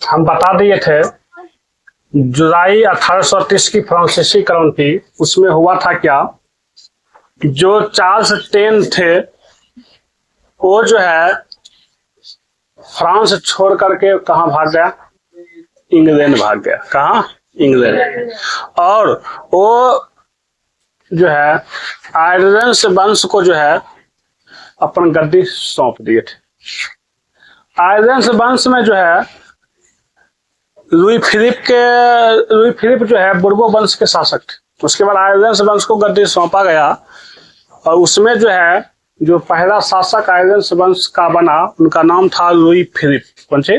हम बता दिए थे जुलाई 1830 की फ्रांसीसी क्रांति, उसमें हुआ था क्या, जो चार्ल्स टेन थे वो जो है फ्रांस छोड़ करके कहाँ भाग गया, इंग्लैंड भाग गया। कहाँ? इंग्लैंड। और वो जो है आयरलैंड वंश को जो है अपन गद्दी सौंप दिए थे। आयरलैंड वंश में जो है लुई फिलिप जो है बुर्बो वंश के शासक थे। उसके बाद आयरलैंड वंश को गद्दी सौंपा गया और उसमें जो है जो पहला शासक आयरलैंड वंश का बना उनका नाम था लुई फिलिप। कौन से?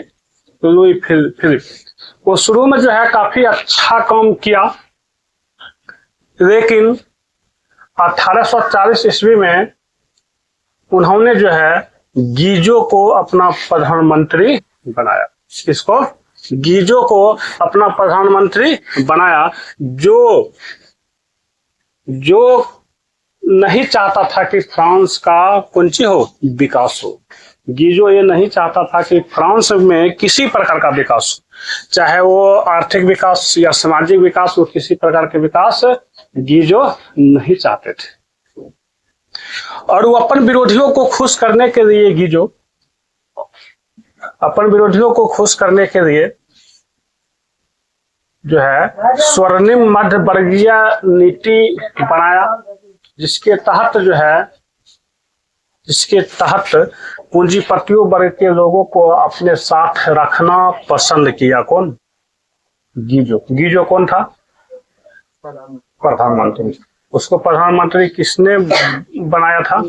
Louis Philippe. वो शुरू में जो है काफी अच्छा काम किया, लेकिन 1840 ईस्वी में उन्होंने जो है गीजो को अपना प्रधानमंत्री बनाया। इसको गीजो को अपना प्रधानमंत्री बनाया, जो नहीं चाहता था कि फ्रांस का कुंची हो, विकास हो। गीजो ये नहीं चाहता था कि फ्रांस में किसी प्रकार का विकास हो, चाहे वो आर्थिक विकास या सामाजिक विकास हो, किसी प्रकार के विकास गीजो नहीं चाहते थे। और वो अपन विरोधियों को खुश करने के लिए जो है स्वर्णिम मध्य वर्गीय नीति बनाया, जिसके तहत पूंजीपतियों वर्ग के लोगों को अपने साथ रखना पसंद किया। कौन? गीजो कौन था? प्रधानमंत्री। उसको प्रधानमंत्री किसने बनाया था?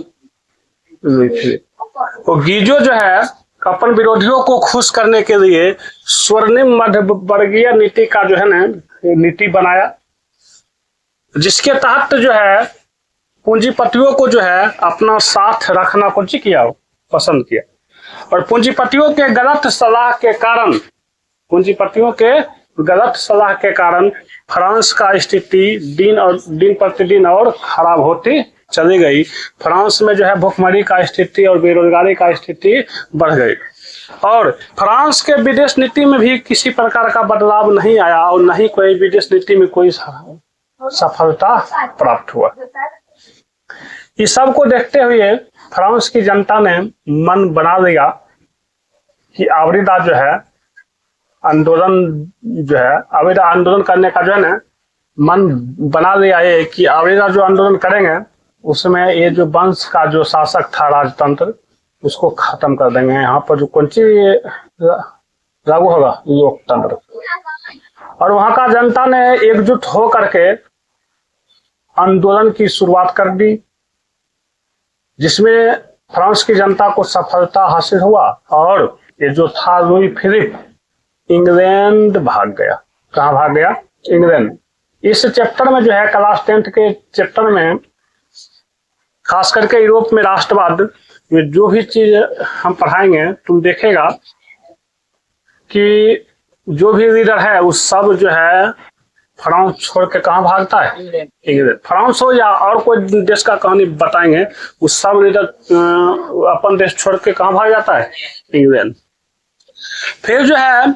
Louis Philippe. तो गीजो जो है अपन विरोधियों को खुश करने के लिए स्वर्णिम मध्य वर्गीय नीति का जो है ना नीति बनाया, जिसके तहत जो है पूंजीपतियों को जो है अपना साथ रखना पसंद किया। और पूंजीपतियों के गलत सलाह के कारण फ्रांस का स्थिति दिन प्रतिदिन और खराब होती चली गई। फ्रांस में जो है भुखमरी का स्थिति और बेरोजगारी का स्थिति बढ़ गई, और फ्रांस के विदेश नीति में भी किसी प्रकार का बदलाव नहीं आया और न ही कोई विदेश नीति में कोई सफलता प्राप्त हुआ। इस सब को देखते हुए फ्रांस की जनता ने मन बना लिया कि आवृदा जो है आंदोलन करने का जो है ना मन बना लिया है कि आवृदा जो आंदोलन करेंगे उसमें ये जो वंश का जो शासक था राजतंत्र उसको खत्म कर देंगे। यहाँ पर जो कौन सी लागू होगा, लोकतंत्र। और वहां का जनता ने एकजुट हो करके आंदोलन की शुरुआत कर दी, जिसमें फ्रांस की जनता को सफलता हासिल हुआ और ये जो था लुई फिलिप इंग्लैंड भाग गया। कहाँ भाग गया? इंग्लैंड। इस चैप्टर में जो है क्लास 10 के चैप्टर में खास करके यूरोप में राष्ट्रवाद में जो भी चीज हम पढ़ाएंगे तुम देखेगा कि जो भी लीडर है उस सब जो है फ्रांस छोड़ के कहाँ भागता है? इंग्लैंड। फ्रांस हो या और कोई देश का कहानी बताएंगे, उस सब लीडर अपन देश छोड़ के कहाँ भाग जाता है? इंग्लैंड। फिर जो है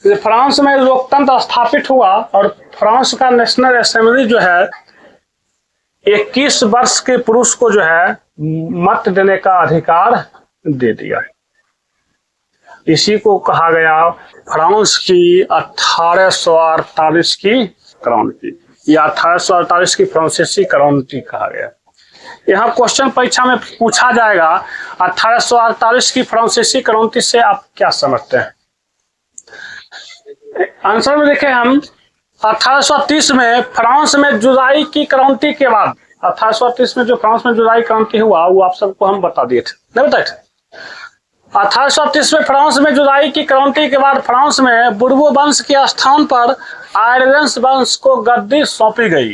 फ्रांस में लोकतंत्र स्थापित हुआ और फ्रांस का नेशनल असेंबली जो है 21 वर्ष के पुरुष को जो है मत देने का अधिकार दे दिया। इसी को कहा गया फ्रांस की 1848 की क्रांति या 1848 की फ्रांसीसी क्रांति कहा गया। यहाँ क्वेश्चन परीक्षा में पूछा जाएगा 1848 की फ्रांसीसी क्रांति से आप क्या समझते हैं? आंसर में देखें हम 1830 में फ्रांस में जुलाई की क्रांति के बाद 1830 में जो फ्रांस में जुलाई क्रांति हुआ वो आप सबको हम बता दिए थे, नहीं बताए थे? 1830 में फ्रांस में जुलाई की क्रांति के बाद फ्रांस में बुर्बो वंश के स्थान पर आयरलैंड वंश को गद्दी सौंपी गई,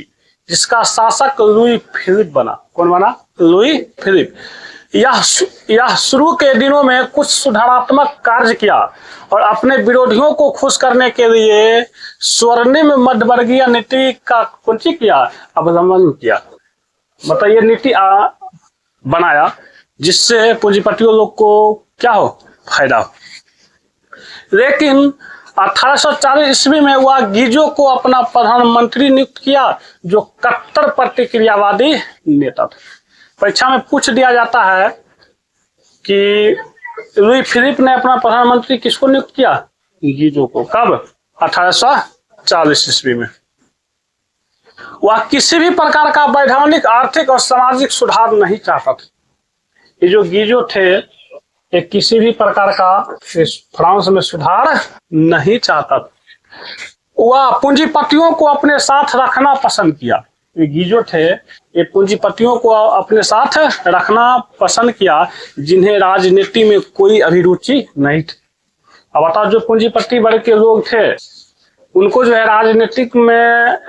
जिसका शासक लुई फिलिप बना। कौन बना? Louis Philippe. यह शुरू के दिनों में कुछ सुधारात्मक कार्य किया और अपने विरोधियों को खुश करने के लिए स्वर्णिम मध्यवर्गीय नीति का अवलंबन किया। मतलब ये नीति बनाया जिससे पूंजीपतियों लोग को क्या हो? फायदा हो। लेकिन 1840 ईस्वी में वह गीजो को अपना प्रधानमंत्री नियुक्त किया, जो कट्टर प्रतिक्रियावादी नेता थे। परीक्षा में पूछ दिया जाता है कि लुई फिलिप ने अपना प्रधानमंत्री किसको नियुक्त किया? गीजो को। कब? 1840 ईस्वी में। वह किसी भी प्रकार का वैधानिक, आर्थिक और सामाजिक सुधार नहीं चाहता था। ये जो गीजो थे, ये किसी भी प्रकार का फ्रांस में सुधार नहीं चाहता था। वह पूंजीपतियों को अपने साथ रखना पसंद किया। ये गीजो थे, ये पूंजीपतियों को अपने साथ रखना पसंद किया, जिन्हें राजनीति में कोई अभिरुचि नहीं थी। अब बताओ, जो पूंजीपति वर्ग के लोग थे, उनको जो है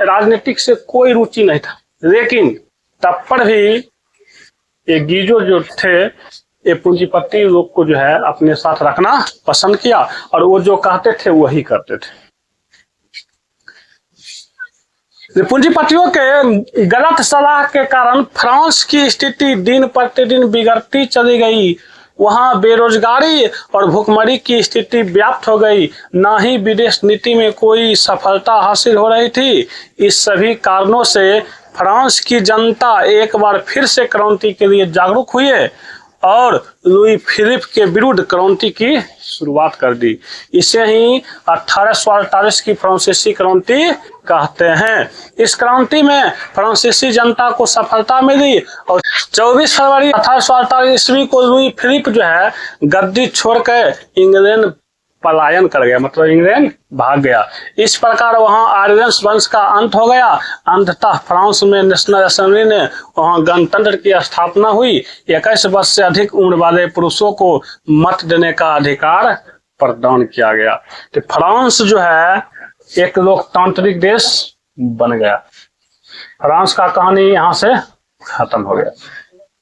राजनीतिक से कोई रुचि नहीं था। लेकिन तब पर भी ये गीजो जो थे, ये पूंजीपति लोग को जो है अपने साथ रखना पसंद किया, और वो जो कहते थे वही करते थे। पूंजीपतियों के गलत सलाह के कारण फ्रांस की स्थिति दिन प्रतिदिन बिगड़ती चली गई। वहां बेरोजगारी और भुखमरी की स्थिति व्याप्त हो गई। ना ही विदेश नीति में कोई सफलता हासिल हो रही थी। इस सभी कारणों से फ्रांस की जनता एक बार फिर से क्रांति के लिए जागरूक हुई है और लुई फिलिप के विरुद्ध क्रांति की शुरुआत कर दी। इसे ही 1848 की फ्रांसीसी क्रांति कहते हैं। इस क्रांति में फ्रांसीसी जनता को सफलता मिली और 24 फरवरी 1848 ईस्वी को लुई फिलिप जो है गद्दी छोड़कर इंग्लैंड पलायन कर गया, मतलब इंग्लैंड भाग गया। इस प्रकार वहां आर्यंस वंश का अंत हो गया। अंततः फ्रांस में नेशनल असेंबली ने वहां गणतंत्र की स्थापना हुई। 21 वर्ष से अधिक उम्र वाले पुरुषों को मत देने का अधिकार प्रदान किया गया। तो फ्रांस जो है एक लोकतांत्रिक देश बन गया। फ्रांस का कहानी यहाँ से खत्म हो गया।